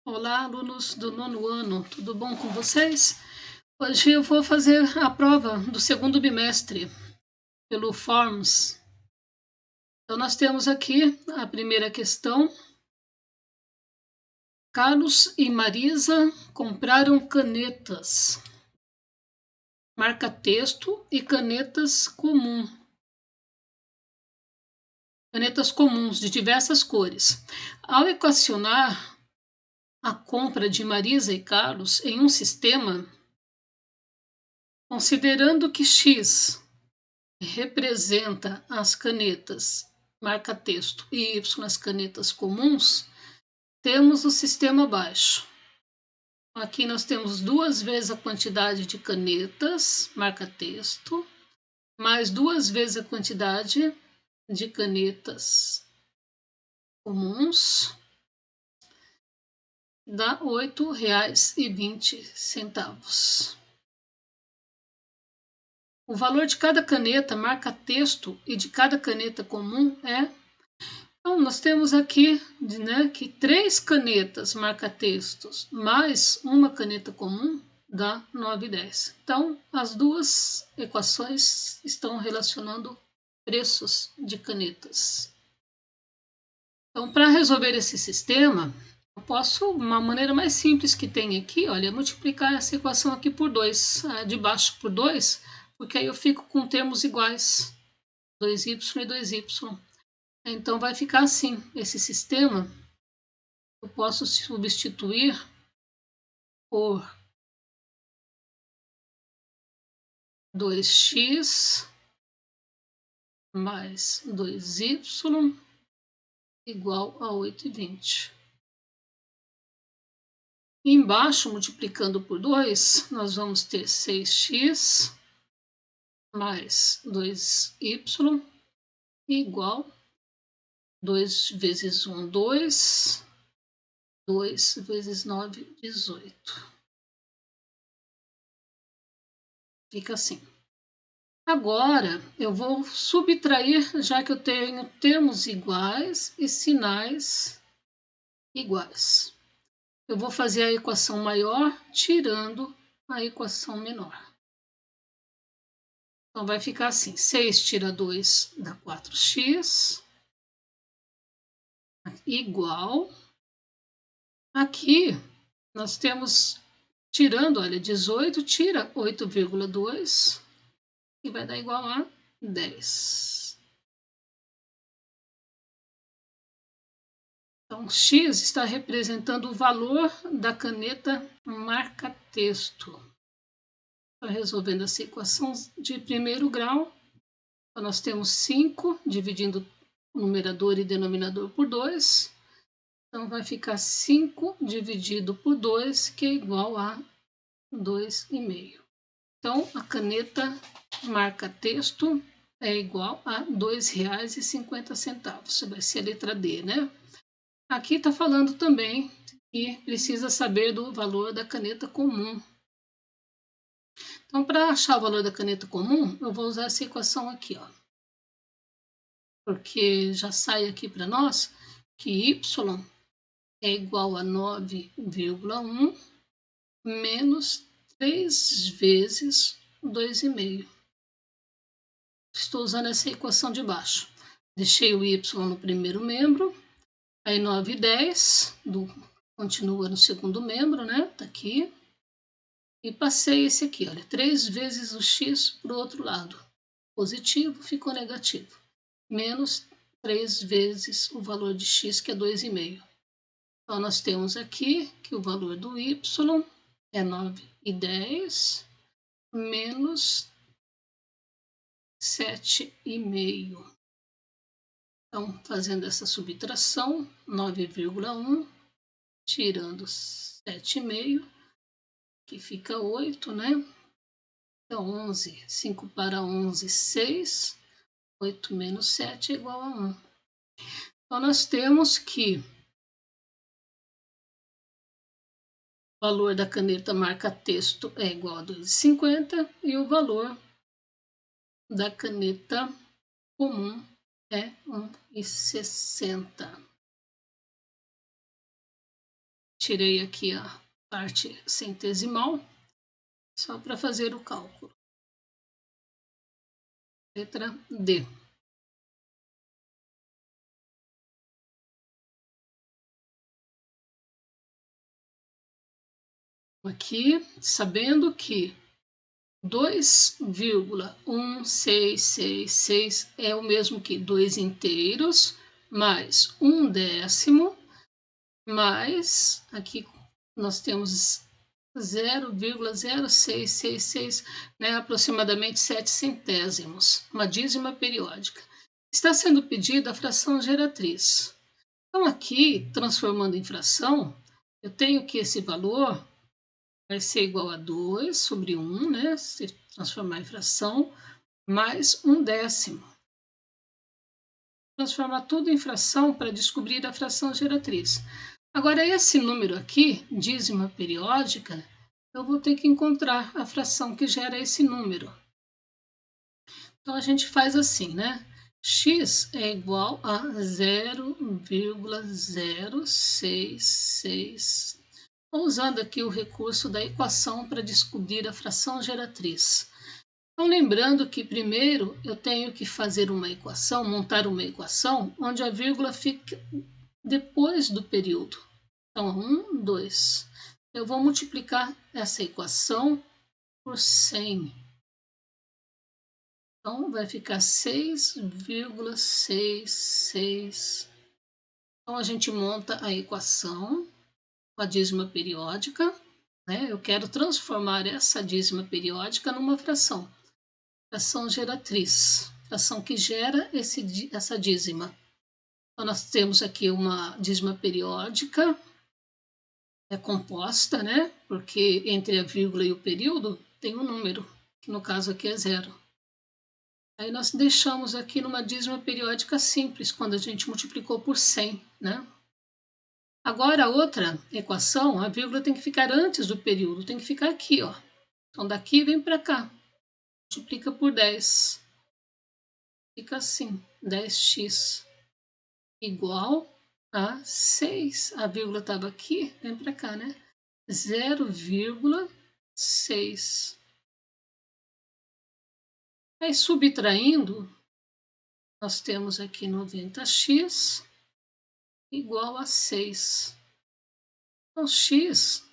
Olá, alunos do nono ano, tudo bom com vocês? Hoje eu vou fazer a prova do segundo bimestre pelo Forms. Então, nós temos aqui a primeira questão. Carlos e Marisa compraram canetas, marca-texto e canetas comuns de diversas cores. Ao equacionar a compra de Marisa e Carlos em um sistema, considerando que X representa as canetas marca-texto e Y as canetas comuns, temos o sistema abaixo. Aqui nós temos 2 vezes a quantidade de canetas marca-texto, mais 2 vezes a quantidade de canetas comuns, dá R$ 8,20. O valor de cada caneta marca-texto e de cada caneta comum é... Então, nós temos aqui, né, que 3 canetas marca-textos mais uma caneta comum dá 9,10. Então, as duas equações estão relacionando preços de canetas. Então, para resolver esse sistema, eu posso, uma maneira mais simples que tem aqui, olha, multiplicar essa equação aqui por 2, de baixo por 2, porque aí eu fico com termos iguais, 2y e 2y. Então, vai ficar assim, esse sistema, eu posso substituir por 2x mais 2y igual a 8,20. Embaixo, multiplicando por 2, nós vamos ter 6x mais 2y igual 2 vezes 1, 2, 2 vezes 9, 18. Fica assim. Agora, eu vou subtrair, já que eu tenho termos iguais e sinais iguais. Eu vou fazer a equação maior tirando a equação menor. Então, vai ficar assim, 6 tira 2 dá 4x, igual. Aqui, nós temos, tirando, olha, 18 tira 8,2, e vai dar igual a 10. Então, X está representando o valor da caneta marca-texto. Resolvendo essa equação de primeiro grau, nós temos 5 dividindo o numerador e denominador por 2. Então, vai ficar 5 dividido por 2, que é igual a 2,5. Então, a caneta marca-texto é igual a R$ 2,50. Vai ser a letra D, né? Aqui está falando também que precisa saber do valor da caneta comum. Então, para achar o valor da caneta comum, eu vou usar essa equação aqui, ó. Porque já sai aqui para nós que y é igual a 9,1 menos 3 vezes 2,5. Estou usando essa equação de baixo. Deixei o y no primeiro membro, aí 9 e 10, continua no segundo membro, né? Tá aqui. E passei esse aqui, olha, 3 vezes o x para o outro lado. Positivo ficou negativo. Menos 3 vezes o valor de x, que é 2,5. Então, nós temos aqui que o valor do y é 9,10 menos 7,5. Então, fazendo essa subtração, 9,1 tirando 7,5, que fica 8, né? Então, 11, 5 para 11, 6. 8 menos 7 é igual a 1. Então, nós temos que o valor da caneta marca-texto é igual a 2,50 e o valor da caneta comum é 1,60. tirei aqui a parte centesimal, só para fazer o cálculo. Letra D. Aqui, sabendo que 2,1666 é o mesmo que 2 inteiros, mais 1/10, mais, aqui nós temos 0,0666, né, aproximadamente 7 centésimos, uma dízima periódica. Está sendo pedida a fração geratriz. Então, aqui, transformando em fração, eu tenho que esse valor vai ser igual a 2 sobre 1, né? Se transformar em fração, mais 1/10. Transformar tudo em fração para descobrir a fração geratriz. Agora, esse número aqui, dízima periódica, eu vou ter que encontrar a fração que gera esse número. Então, a gente faz assim, né? X é igual a 0,066. Usando aqui o recurso da equação para descobrir a fração geratriz. Então, lembrando que primeiro eu tenho que fazer uma equação, montar uma equação, onde a vírgula fica depois do período. Então, 1, 2. Eu vou multiplicar essa equação por 100. Então, vai ficar 6,66. Então, a gente monta a equação com a dízima periódica, né? Eu quero transformar essa dízima periódica numa fração geratriz, fração que gera essa dízima. Então, nós temos aqui uma dízima periódica, composta, né? Porque entre a vírgula e o período tem um número, que no caso aqui é 0. Aí nós deixamos aqui numa dízima periódica simples, quando a gente multiplicou por 100, né? Agora, a outra equação, a vírgula tem que ficar antes do período, tem que ficar aqui, ó. Então, daqui vem para cá, multiplica por 10. Fica assim, 10x igual a 6. A vírgula estava aqui, vem para cá, né? 0,6. Aí, subtraindo, nós temos aqui 90x igual a 6. Então, x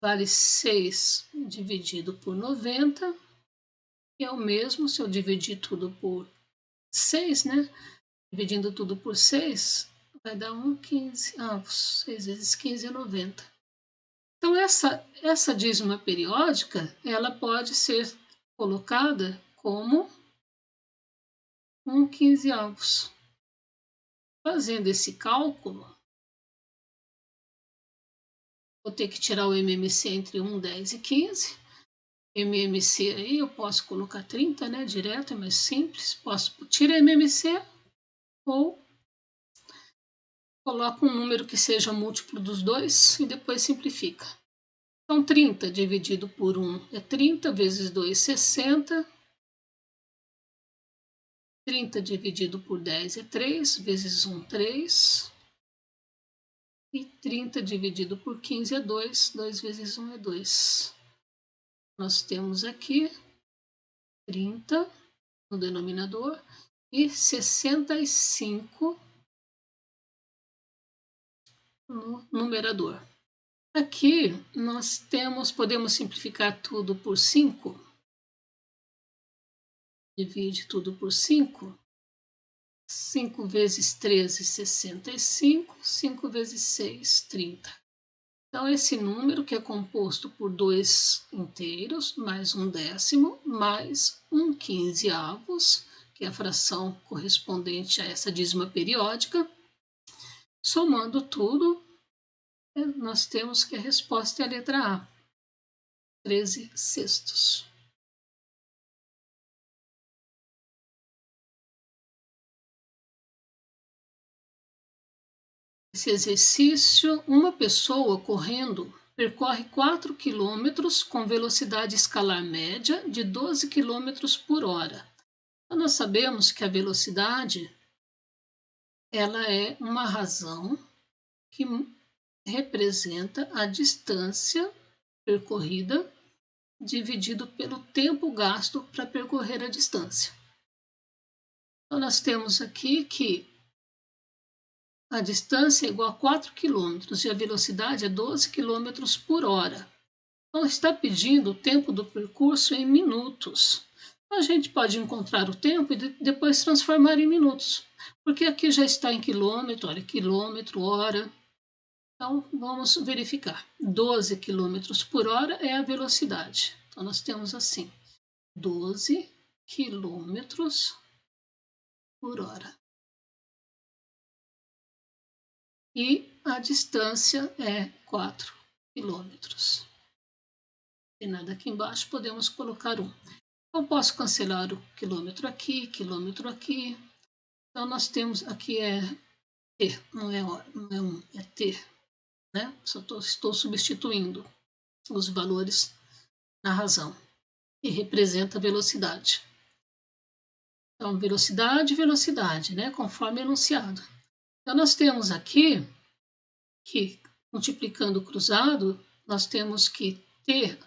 vale 6 dividido por 90, que é o mesmo se eu dividir tudo por 6, né? Dividindo tudo por 6, vai dar 1,15. 6 vezes 15 é 90. Então, essa dízima periódica, ela pode ser colocada como 1/15. Fazendo esse cálculo, vou ter que tirar o MMC entre 1, 10 e 15. MMC aí eu posso colocar 30, né? Direto, é mais simples. Posso tirar MMC ou coloco um número que seja múltiplo dos dois e depois simplifica. Então, 30 dividido por 1 é 30, vezes 2, 60. 30 dividido por 10 é 3, vezes 1, 3. E 30 dividido por 15 é 2, 2 vezes 1 é 2. Nós temos aqui 30 no denominador e 65 no numerador. Aqui nós podemos simplificar tudo por 5. Divide tudo por 5. 5 vezes 13, 65. 5 vezes 6, 30. Então, esse número, que é composto por 2 inteiros, mais 1/10, mais 1/15, que é a fração correspondente a essa dízima periódica, somando tudo, nós temos que a resposta é a letra A, 13/6. Esse exercício, uma pessoa correndo percorre 4 quilômetros com velocidade escalar média de 12 quilômetros por hora. Então, nós sabemos que a velocidade ela é uma razão que representa a distância percorrida dividido pelo tempo gasto para percorrer a distância. Então, nós temos aqui que a distância é igual a 4 km e a velocidade é 12 km por hora. Então, está pedindo o tempo do percurso em minutos. A gente pode encontrar o tempo e depois transformar em minutos, porque aqui já está em quilômetro, olha, quilômetro, hora. Então, vamos verificar. 12 km por hora é a velocidade. Então, nós temos assim, 12 km por hora. E a distância é 4 km. Tem nada aqui embaixo, podemos colocar 1. Então, posso cancelar o quilômetro aqui. Então, nós temos aqui é T, não é 1, é T. Né? Só estou substituindo os valores na razão. E representa a velocidade. Então, velocidade, né? Conforme enunciado. Então, nós temos aqui que, multiplicando o cruzado, nós temos que ter...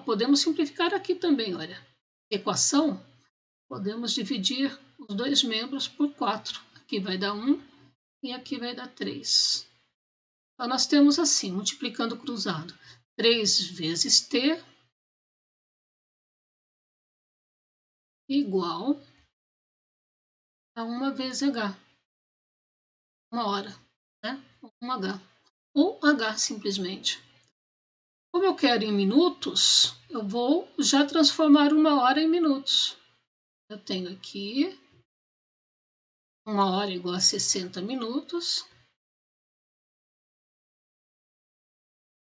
podemos simplificar aqui também, olha. Equação, podemos dividir os dois membros por 4. Aqui vai dar 1 e aqui vai dar 3. Então, nós temos assim, multiplicando o cruzado, 3 vezes T igual a 1 vezes H. 1 hora, né? 1H. Ou H simplesmente. Como eu quero em minutos, eu vou já transformar 1 hora em minutos. Eu tenho aqui 1 hora igual a 60 minutos.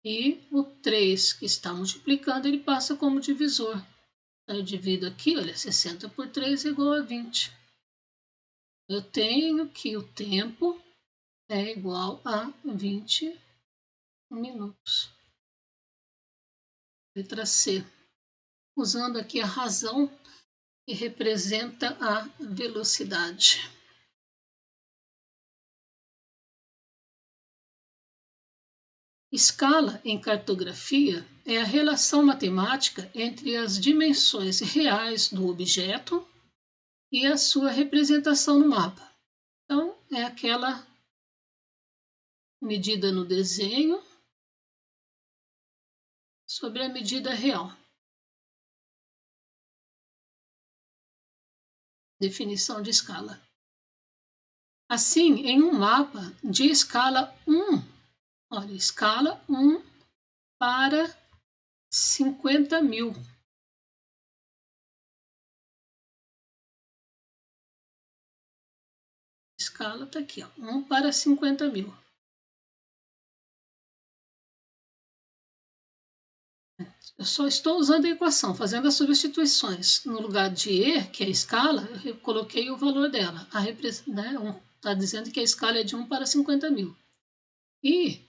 E o 3 que está multiplicando, ele passa como divisor. Então, eu divido aqui, olha, 60 por 3 é igual a 20. Eu tenho que o tempo é igual a 20 minutos. Letra C. Usando aqui a razão que representa a velocidade. Escala em cartografia é a relação matemática entre as dimensões reais do objeto e a sua representação no mapa. Então, é aquela medida no desenho sobre a medida real. Definição de escala. Assim, em um mapa de escala 1, olha, escala 1 para 50.000. Escala está aqui, ó, 1 para 50.000. Eu só estou usando a equação, fazendo as substituições. No lugar de E, que é a escala, eu coloquei o valor dela. Está dizendo que a escala é de 1 para 50.000. E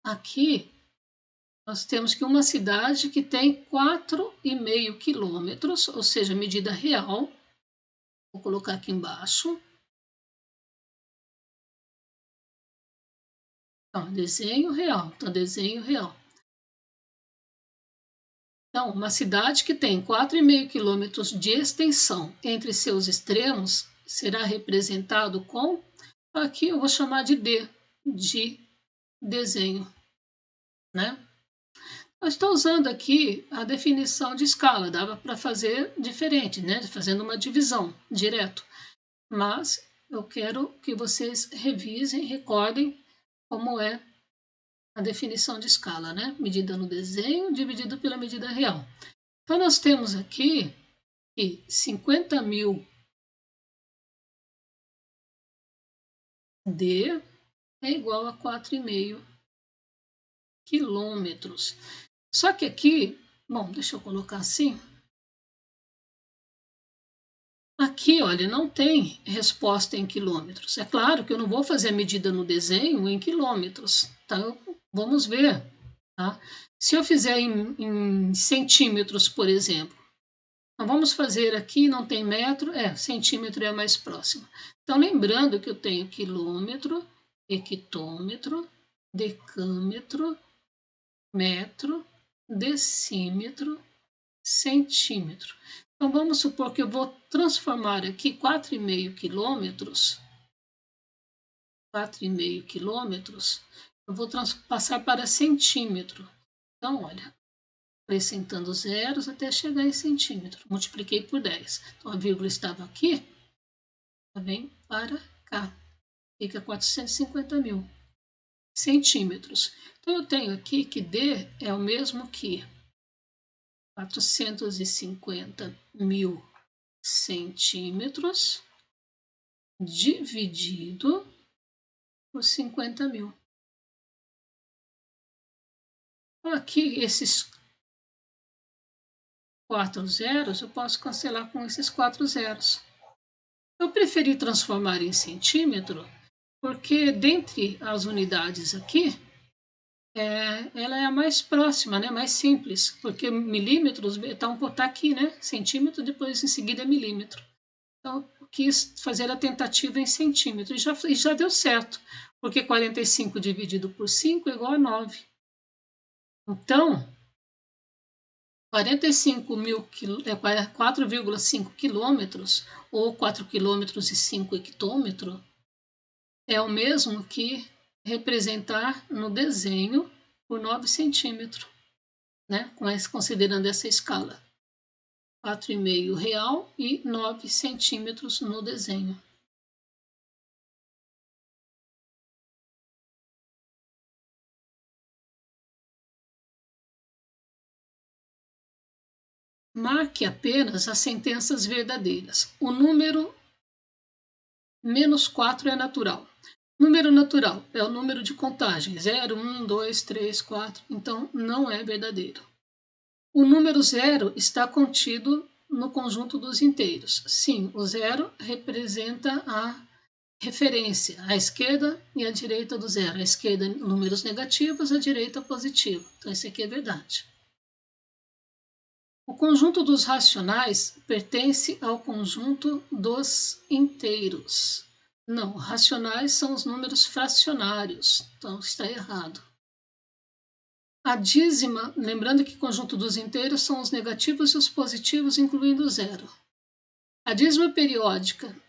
aqui nós temos que uma cidade que tem 4,5 quilômetros, ou seja, medida real. Vou colocar aqui embaixo. Então, desenho real. Então, desenho real. Então, uma cidade que tem 4,5 quilômetros de extensão entre seus extremos será representado com, aqui eu vou chamar de D, de desenho, né? Eu estou usando aqui a definição de escala, dava para fazer diferente, né? Fazendo uma divisão direto, mas eu quero que vocês revisem, recordem como é a definição de escala, né? Medida no desenho dividido pela medida real. Então, nós temos aqui que 50.000 D é igual a 4,5 quilômetros. Só que aqui, bom, deixa eu colocar assim. Aqui, olha, não tem resposta em quilômetros. É claro que eu não vou fazer a medida no desenho em quilômetros. Então, vamos ver. Tá? Se eu fizer em centímetros, por exemplo, então, vamos fazer aqui, não tem metro, centímetro é a mais próxima. Então, lembrando que eu tenho quilômetro, hectômetro decâmetro, metro, decímetro, centímetro. Então, vamos supor que eu vou transformar aqui 4,5 quilômetros, 4,5 quilômetros, eu vou passar para centímetro. Então, olha, acrescentando zeros até chegar em centímetro. Multipliquei por 10. Então, a vírgula estava aqui, vem para cá. Fica 450 mil centímetros. Então, eu tenho aqui que D é o mesmo que 450 mil centímetros dividido por 50 mil. Então, aqui, esses 4 zeros, eu posso cancelar com esses 4 zeros. Eu preferi transformar em centímetro, porque dentre as unidades aqui, ela é a mais próxima, né? Mais simples, porque milímetros tá aqui, né? Centímetro, depois em seguida é milímetro. Então, eu quis fazer a tentativa em centímetro e já deu certo, porque 45 dividido por 5 é igual a 9. Então, 45 mil, 4,5 quilômetros, ou 4 quilômetros e 5 hectômetros, é o mesmo que representar no desenho por 9 centímetros, né? Considerando essa escala. 4,5 real e 9 centímetros no desenho. Marque apenas as sentenças verdadeiras. O número -4 é natural. Número natural é o número de contagem, 0, 1, 2, 3, 4, então não é verdadeiro. O número 0 está contido no conjunto dos inteiros. Sim, o 0 representa a referência, à esquerda e à direita do 0. À esquerda, números negativos, à direita, positivo. Então, esse aqui é verdade. O conjunto dos racionais pertence ao conjunto dos inteiros. Não, racionais são os números fracionários, então está errado. A dízima, lembrando que o conjunto dos inteiros são os negativos e os positivos, incluindo o zero. A dízima periódica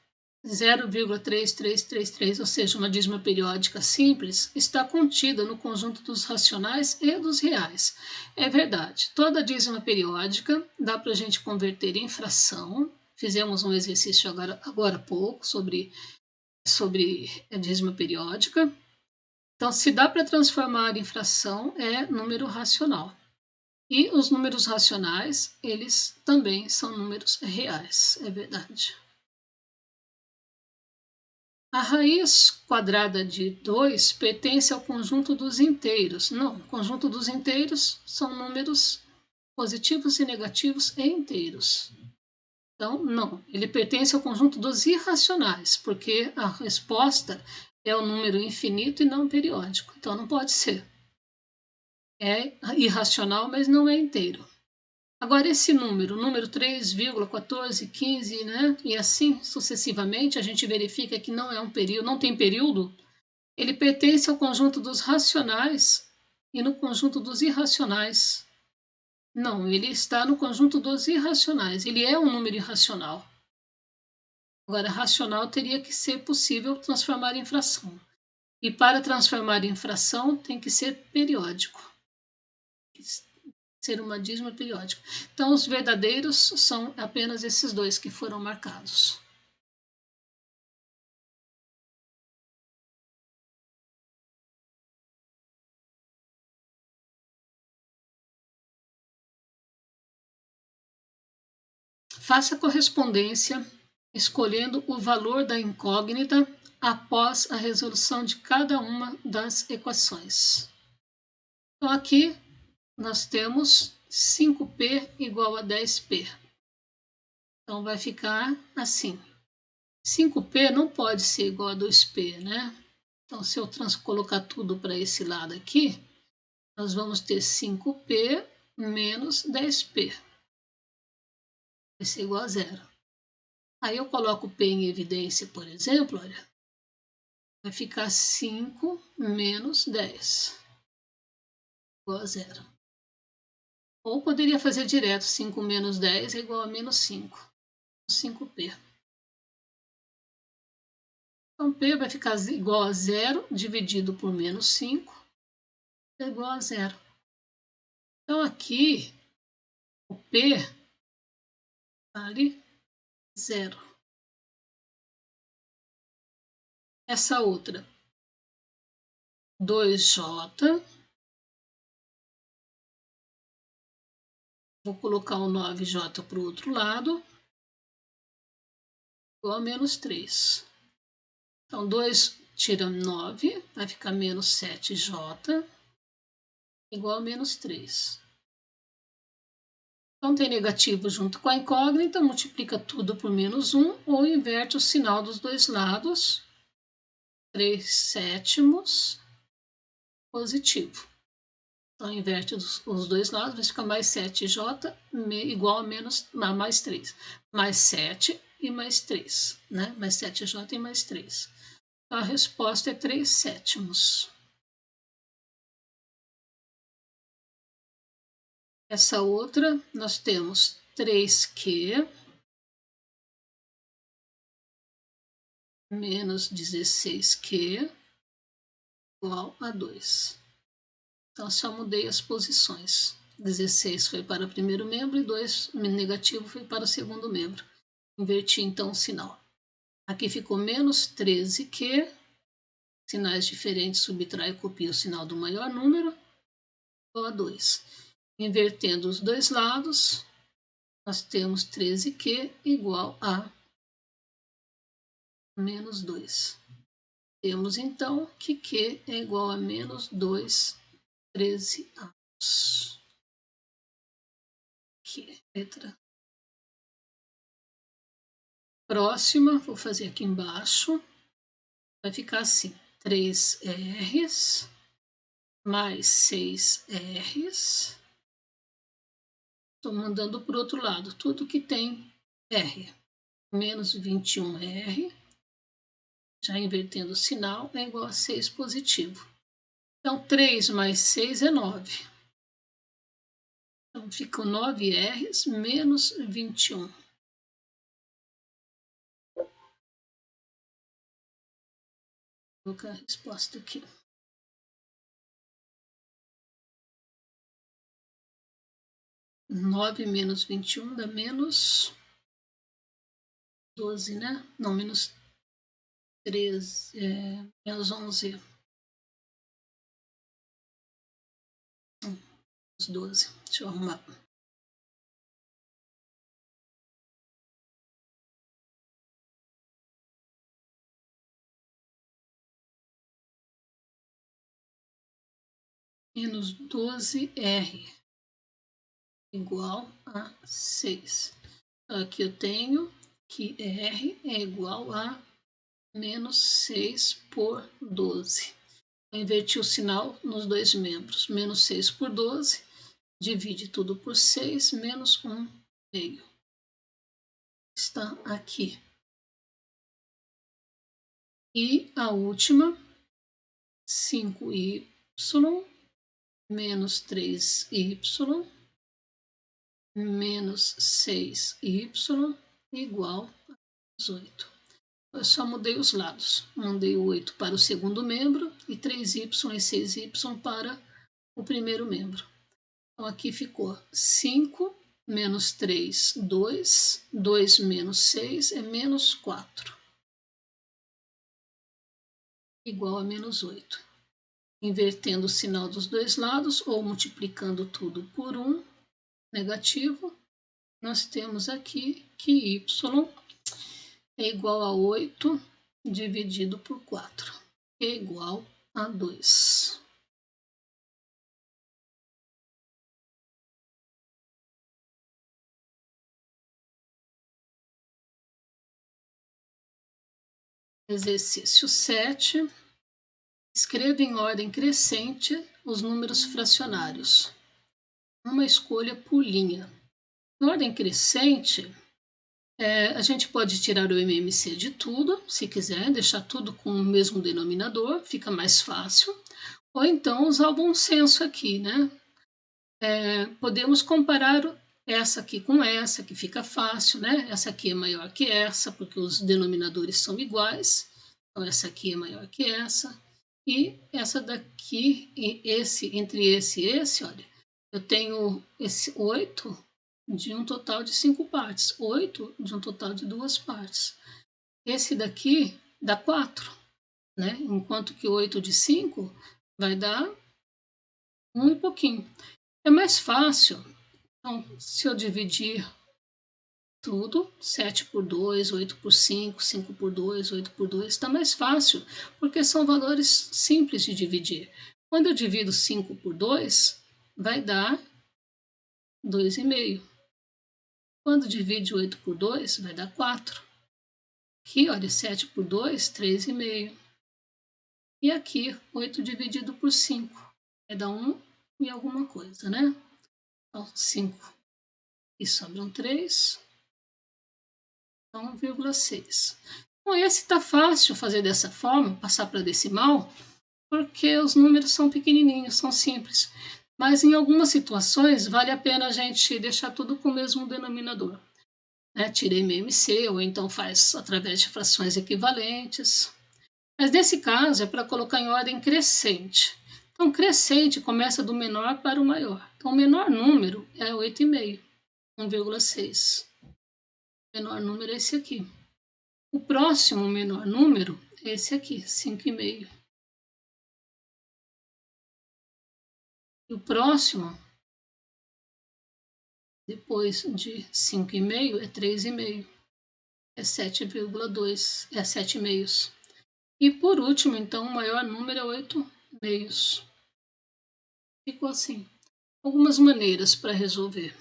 0,3333, ou seja, uma dízima periódica simples, está contida no conjunto dos racionais e dos reais. É verdade, toda dízima periódica dá para a gente converter em fração. Fizemos um exercício agora há pouco sobre a dízima periódica. Então, se dá para transformar em fração, é número racional. E os números racionais, eles também são números reais, é verdade. A raiz quadrada de 2 pertence ao conjunto dos inteiros. Não, o conjunto dos inteiros são números positivos e negativos e inteiros. Então, não, ele pertence ao conjunto dos irracionais, porque a resposta é o número infinito e não periódico. Então, não pode ser. É irracional, mas não é inteiro. Agora, esse número 3,1415, né? E assim sucessivamente, a gente verifica que não é um período, não tem período. Ele pertence ao conjunto dos racionais e no conjunto dos irracionais. Não, ele está no conjunto dos irracionais. Ele é um número irracional. Agora, racional teria que ser possível transformar em fração. E para transformar em fração tem que ser periódico. Ser uma dízima periódica. Então, os verdadeiros são apenas esses dois que foram marcados. Faça a correspondência escolhendo o valor da incógnita após a resolução de cada uma das equações. Então, aqui nós temos 5p igual a 10p. Então, vai ficar assim. 5p não pode ser igual a 2p, né? Então, se eu colocar tudo para esse lado aqui, nós vamos ter 5p menos 10p. Vai ser igual a zero. Aí eu coloco P em evidência, por exemplo, olha. vai ficar 5 menos 10, igual a 0. Ou poderia fazer direto, 5 menos 10 é igual a menos 5, 5p. Então, P vai ficar igual a 0, dividido por menos 5, é igual a 0. Então, aqui, o P vale 0. Essa outra, 2J, vou colocar o 9J para o outro lado, igual a menos 3. Então, 2 tira 9, vai ficar menos 7J, igual a menos 3. Então, tem negativo junto com a incógnita, multiplica tudo por menos 1, ou inverte o sinal dos dois lados, 3/7 positivo. Então, inverte os dois lados, vai ficar mais 7J igual a mais 3. Mais 7 e mais 3, né? Mais 7J e mais 3. Então, a resposta é 3/7. Essa outra, nós temos 3Q menos 16Q igual a 2. Então, só mudei as posições. 16 foi para o primeiro membro e 2 negativo foi para o segundo membro. Inverti, então, o sinal. Aqui ficou menos 13Q. Sinais diferentes, subtrai e copia o sinal do maior número, igual a 2. Invertendo os dois lados, nós temos 13Q igual a menos 2. Temos, então, que Q é igual a menos 2, 13 avos. Aqui, letra. Próxima, vou fazer aqui embaixo. Vai ficar assim, 3Rs mais 6Rs. Estou mandando para o outro lado, tudo que tem R. Menos 21R, já invertendo o sinal, é igual a 6 positivo. Então, 3 mais 6 é 9. Então, ficam 9Rs menos 21. Vou colocar a resposta aqui. 9 menos 21 dá menos 12, né? Não, menos 13, menos 11. Menos 12. Deixa eu arrumar. Menos 12R igual a 6. Então, aqui eu tenho que R é igual a menos 6 por 12. Eu inverti o sinal nos dois membros. Menos 6 por 12, divide tudo por 6, menos 1 meio. Está aqui. E a última, 5y menos 3y menos 6y igual a 8. Eu só mudei os lados. Mandei o 8 para o segundo membro e 3y e 6y para o primeiro membro. Então, aqui ficou 5 menos 3, 2. 2 menos 6 é menos 4. Igual a menos 8. Invertendo o sinal dos dois lados ou multiplicando tudo por 1, negativo, nós temos aqui que y é igual a 8 dividido por 4, que é igual a 2. Exercício 7. Escreva em ordem crescente os números fracionários. Uma escolha por linha. Em ordem crescente, A gente pode tirar o MMC de tudo, se quiser, deixar tudo com o mesmo denominador, fica mais fácil. Ou então usar o bom senso aqui, né? Podemos comparar essa aqui com essa, que fica fácil, né? Essa aqui é maior que essa, porque os denominadores são iguais. Então, essa aqui é maior que essa. E essa daqui, entre esse e esse, olha, eu tenho esse 8 de um total de 5 partes. 8 de um total de 2 partes. Esse daqui dá 4, né? Enquanto que 8 de 5 vai dar 1 e pouquinho. É mais fácil. Então, se eu dividir tudo, 7 por 2, 8 por 5, 5 por 2, 8 por 2, está mais fácil, porque são valores simples de dividir. Quando eu divido 5 por 2, vai dar 2,5. Quando divide 8 por 2, vai dar 4. Aqui, olha, 7 por 2, 3,5. E aqui, 8 dividido por 5, vai dar 1 e alguma coisa, né? Então, 5 e sobram 3. 1,6. Bom, esse está fácil fazer dessa forma, passar para decimal, porque os números são pequenininhos, são simples. Mas em algumas situações vale a pena a gente deixar tudo com o mesmo denominador. Tira MMC, ou então faz através de frações equivalentes. Mas nesse caso é para colocar em ordem crescente. Então, crescente começa do menor para o maior. Então, o menor número é 8,5, 1,6. O menor número é esse aqui. O próximo menor número é esse aqui, 5,5. E o próximo, depois de 5,5, é 3,5. É 7,2, é 7 meios. E por último, então, o maior número é 8 meios. Ficou assim. Algumas maneiras para resolver.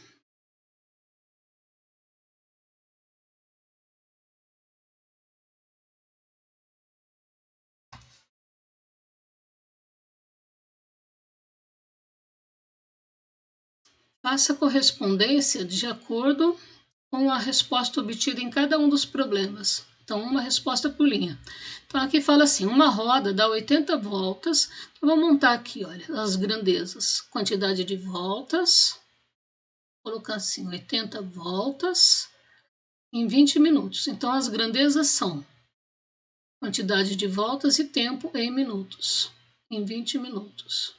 Faça a correspondência de acordo com a resposta obtida em cada um dos problemas. Então, uma resposta por linha. Então, aqui fala assim, uma roda dá 80 voltas. Eu vou montar aqui, olha, as grandezas. Quantidade de voltas. Vou colocar assim, 80 voltas em 20 minutos. Então, as grandezas são quantidade de voltas e tempo em minutos. Em 20 minutos.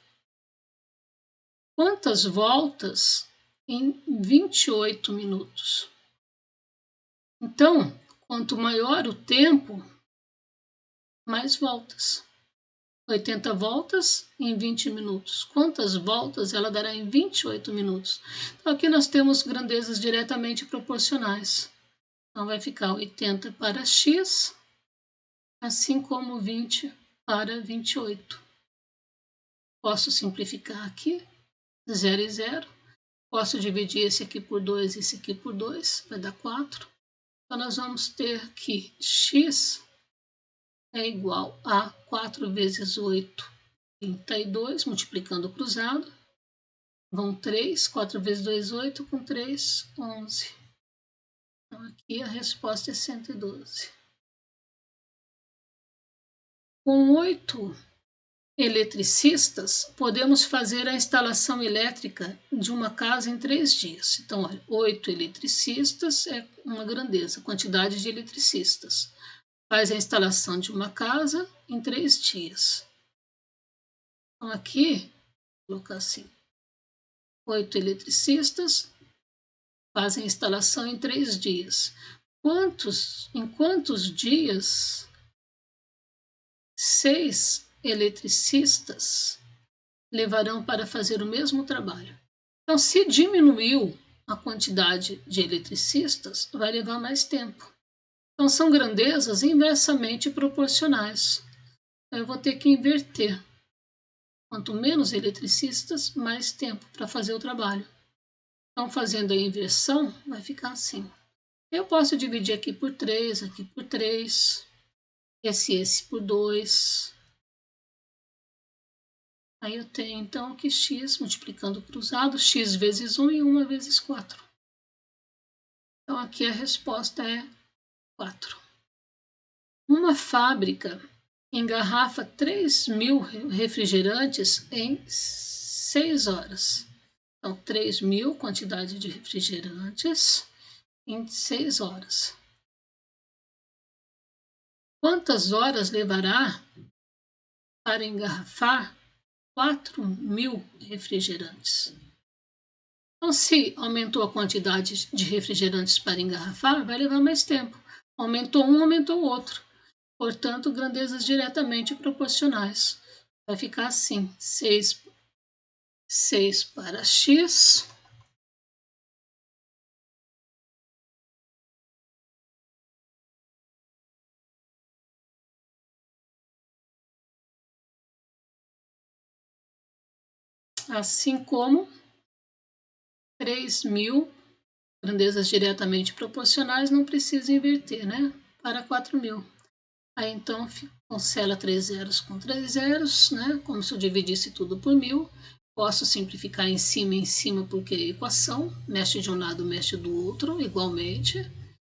Quantas voltas em 28 minutos? Então, quanto maior o tempo, mais voltas. 80 voltas em 20 minutos. Quantas voltas ela dará em 28 minutos? Então, aqui nós temos grandezas diretamente proporcionais. Então, vai ficar 80 para x, assim como 20 para 28. Posso simplificar aqui, 0 e 0. Posso dividir esse aqui por 2 e esse aqui por 2, vai dar 4. Então, nós vamos ter que x é igual a 4 vezes 8, 32, multiplicando o cruzado. Vão 3, 4 vezes 2, 8, com 3, 11. Então, aqui a resposta é 112. Com 8 eletricistas, podemos fazer a instalação elétrica de uma casa em 3 dias. Então, olha, 8 eletricistas é uma grandeza, quantidade de eletricistas. Faz a instalação de uma casa em 3 dias. Então, aqui, vou colocar assim, 8 eletricistas fazem a instalação em 3 dias. Em quantos dias 6 eletricistas levarão para fazer o mesmo trabalho? Então, se diminuiu a quantidade de eletricistas, vai levar mais tempo. Então, são grandezas inversamente proporcionais. Eu vou ter que inverter. Quanto menos eletricistas, mais tempo para fazer o trabalho. Então, fazendo a inversão, vai ficar assim. Eu posso dividir aqui por 3, aqui por 3, esse por 2. Aí eu tenho, então, que x, multiplicando o cruzado, x vezes 1 e 1 vezes 4. Então, aqui a resposta é 4. Uma fábrica engarrafa 3.000 refrigerantes em 6 horas. Então, 3.000 quantidade de refrigerantes em 6 horas. Quantas horas levará para engarrafar 4.000 refrigerantes? Então, se aumentou a quantidade de refrigerantes para engarrafar, vai levar mais tempo. Aumentou um, aumentou o outro. Portanto, grandezas diretamente proporcionais. Vai ficar assim, 6 para x assim como 3.000 grandezas diretamente proporcionais, não precisa inverter, né? Para 4.000. Aí, então, cancela 3 zeros com 3 zeros, né? Como se eu dividisse tudo por 1.000. Posso simplificar em cima, porque é equação. Mexe de um lado, mexe do outro, igualmente.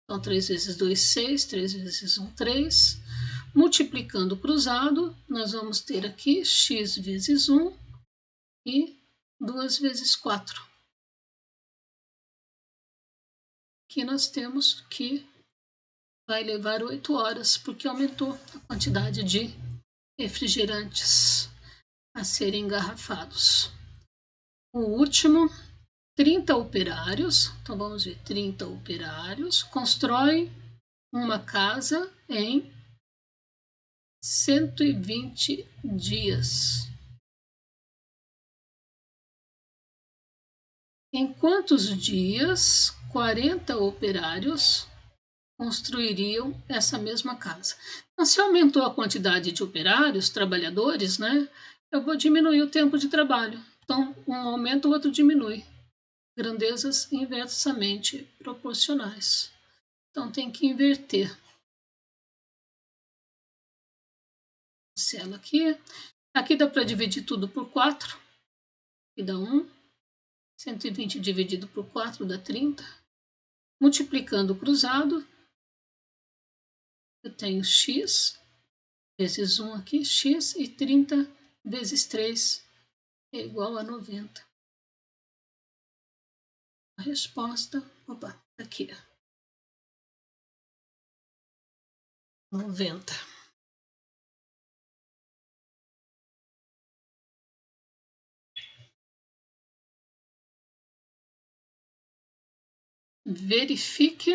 Então, 3 vezes 2, 6. 3 vezes 1, 3. Multiplicando cruzado, nós vamos ter aqui x vezes 1 e 2 vezes 4. Aqui nós temos que vai levar 8 horas, porque aumentou a quantidade de refrigerantes a serem engarrafados. O último, 30 operários, então vamos ver, 30 operários constroem uma casa em 120 dias. Em quantos dias 40 operários construiriam essa mesma casa? Então, se aumentou a quantidade de operários, trabalhadores, né? Eu vou diminuir o tempo de trabalho. Então, um aumenta, o outro diminui. Grandezas inversamente proporcionais. Então, tem que inverter. Cancela aqui. Aqui dá para dividir tudo por 4. E dá 1. 120 dividido por 4 dá 30. Multiplicando o cruzado, eu tenho x vezes 1 aqui, x, e 30 vezes 3 é igual a 90. A resposta, opa, aqui, 90. Verifique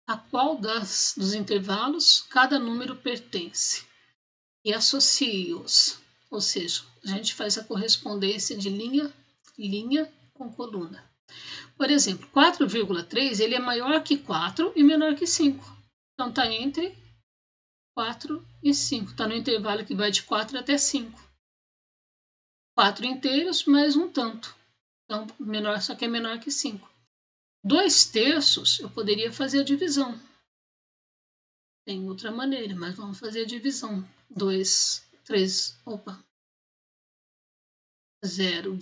a qual dos intervalos cada número pertence e associe-os. Ou seja, a gente faz a correspondência de linha com coluna. Por exemplo, 4,3 ele é maior que 4 e menor que 5. Então está entre 4 e 5. Está no intervalo que vai de 4 até 5. 4 inteiros mais um tanto. Então, só que é menor que 5. 2/3 eu poderia fazer a divisão. Tem outra maneira, mas vamos fazer a divisão. 2, 3, 0,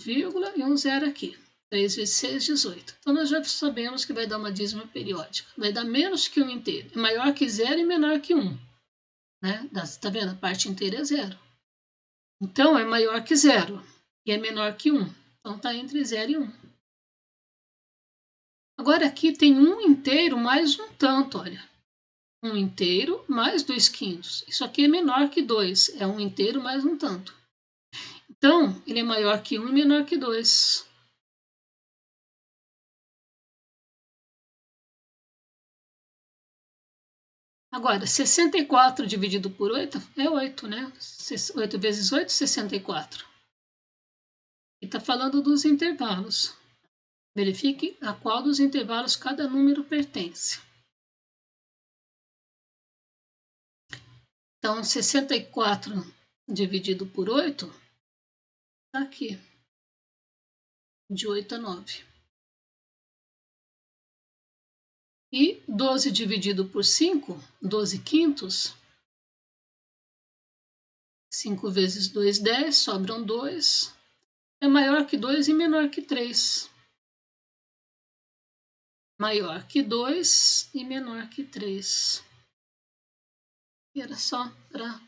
e um zero aqui. 3 vezes 6, 18. Então, nós já sabemos que vai dar uma dízima periódica. Vai dar menos que 1 inteiro. É maior que 0 e menor que 1. Né? Tá vendo? A parte inteira é 0. Então, é maior que 0 e é menor que 1. Então, está entre 0 e 1. Agora, aqui tem 1 inteiro mais um tanto, olha. 1 inteiro mais 2/5. Isso aqui é menor que 2. É 1 inteiro mais um tanto. Então, ele é maior que 1 e menor que 2. Agora, 64 dividido por 8 é 8, né? 8 vezes 8, 64. E está falando dos intervalos. Verifique a qual dos intervalos cada número pertence. Então, 64 dividido por 8 está aqui, de 8 a 9. E 12 dividido por 5, 12/5. 5 vezes 2, 10, sobram 2. É maior que 2 e menor que 3. maior que 2 e menor que 3. Era só para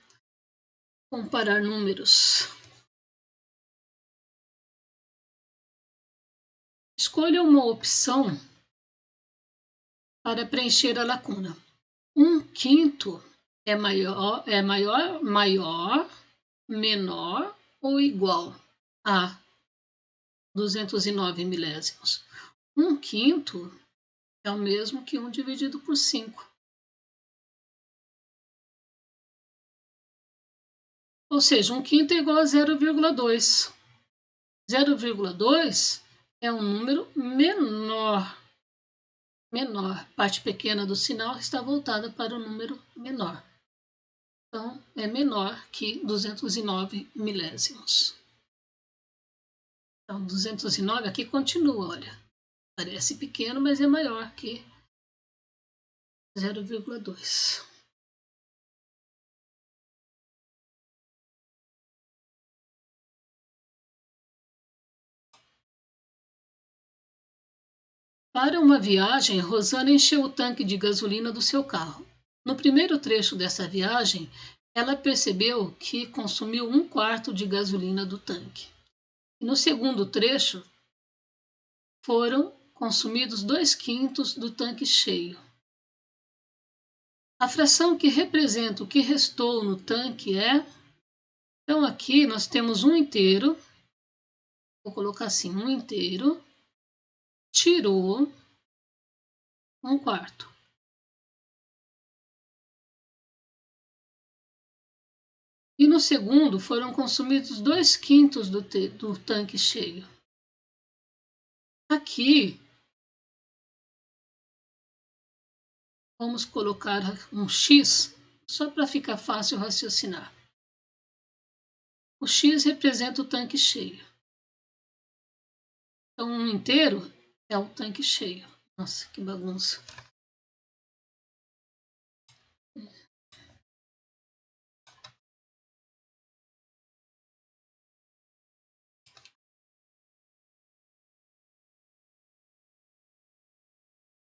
comparar números. Escolha uma opção para preencher a lacuna. 1/5 é maior, menor ou igual a 209 milésimos. 1/5 é o mesmo que 1 dividido por 5. Ou seja, 1/5 é igual a 0,2. 0,2 é um número menor. Menor. Parte pequena do sinal está voltada para o número menor. Então, é menor que 209 milésimos. Então, 209 aqui continua, olha. Parece pequeno, mas é maior que 0,2. Para uma viagem, Rosana encheu o tanque de gasolina do seu carro. No primeiro trecho dessa viagem, ela percebeu que consumiu 1/4 de gasolina do tanque. E no segundo trecho, foram consumidos 2/5 do tanque cheio. A fração que representa o que restou no tanque é... Então, aqui nós temos 1 inteiro. Vou colocar assim, 1 inteiro. Tirou 1/4. E no segundo foram consumidos 2/5 do tanque cheio. Aqui, vamos colocar um X, só para ficar fácil raciocinar. O X representa o tanque cheio. Então, 1 inteiro é o tanque cheio. Nossa, que bagunça.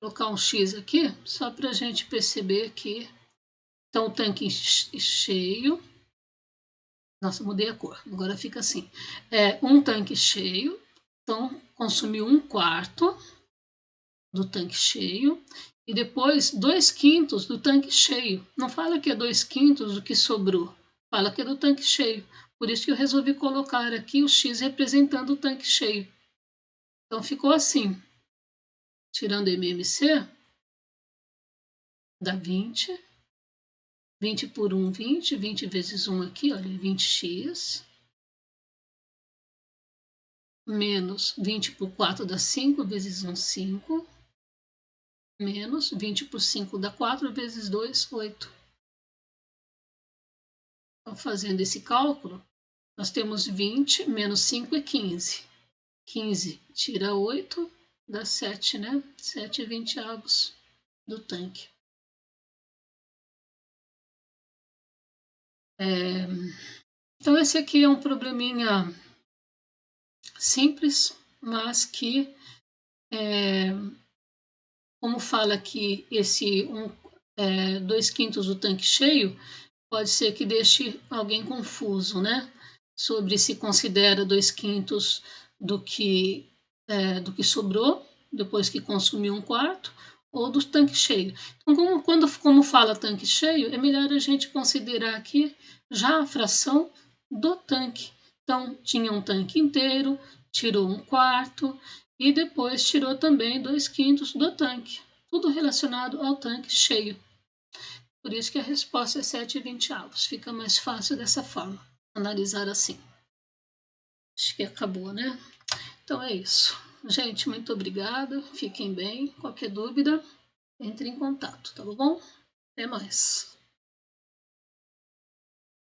Vou colocar um X aqui, só para a gente perceber que... Então, o tanque cheio... Nossa, mudei a cor. Agora fica assim. Um tanque cheio. Então, consumiu 1/4 do tanque cheio. E depois, 2/5 do tanque cheio. Não fala que é 2/5 do que sobrou. Fala que é do tanque cheio. Por isso que eu resolvi colocar aqui o X representando o tanque cheio. Então, ficou assim. Tirando MMC, dá 20. 20 por 1, 20. 20 vezes 1 aqui, olha, 20x. Menos 20 por 4 dá 5, vezes 1, 5. Menos 20 por 5 dá 4, vezes 2, 8. Então, fazendo esse cálculo, nós temos 20 menos 5 é 15. 15 tira 8, dá 7, né? 7/20 do tanque. Então, esse aqui é um probleminha simples, mas que, como fala aqui, esse 2/5 do tanque cheio, pode ser que deixe alguém confuso, né? Sobre se considera 2/5 do que sobrou, depois que consumiu 1/4, ou do tanque cheio. Então, como fala tanque cheio, é melhor a gente considerar aqui já a fração do tanque. Então, tinha um tanque inteiro, tirou 1/4 e depois tirou também 2/5 do tanque. Tudo relacionado ao tanque cheio. Por isso que a resposta é 7/20. Fica mais fácil dessa forma, analisar assim. Acho que acabou, né? Então é isso. Gente, muito obrigada. Fiquem bem. Qualquer dúvida, entre em contato, tá bom? Até mais.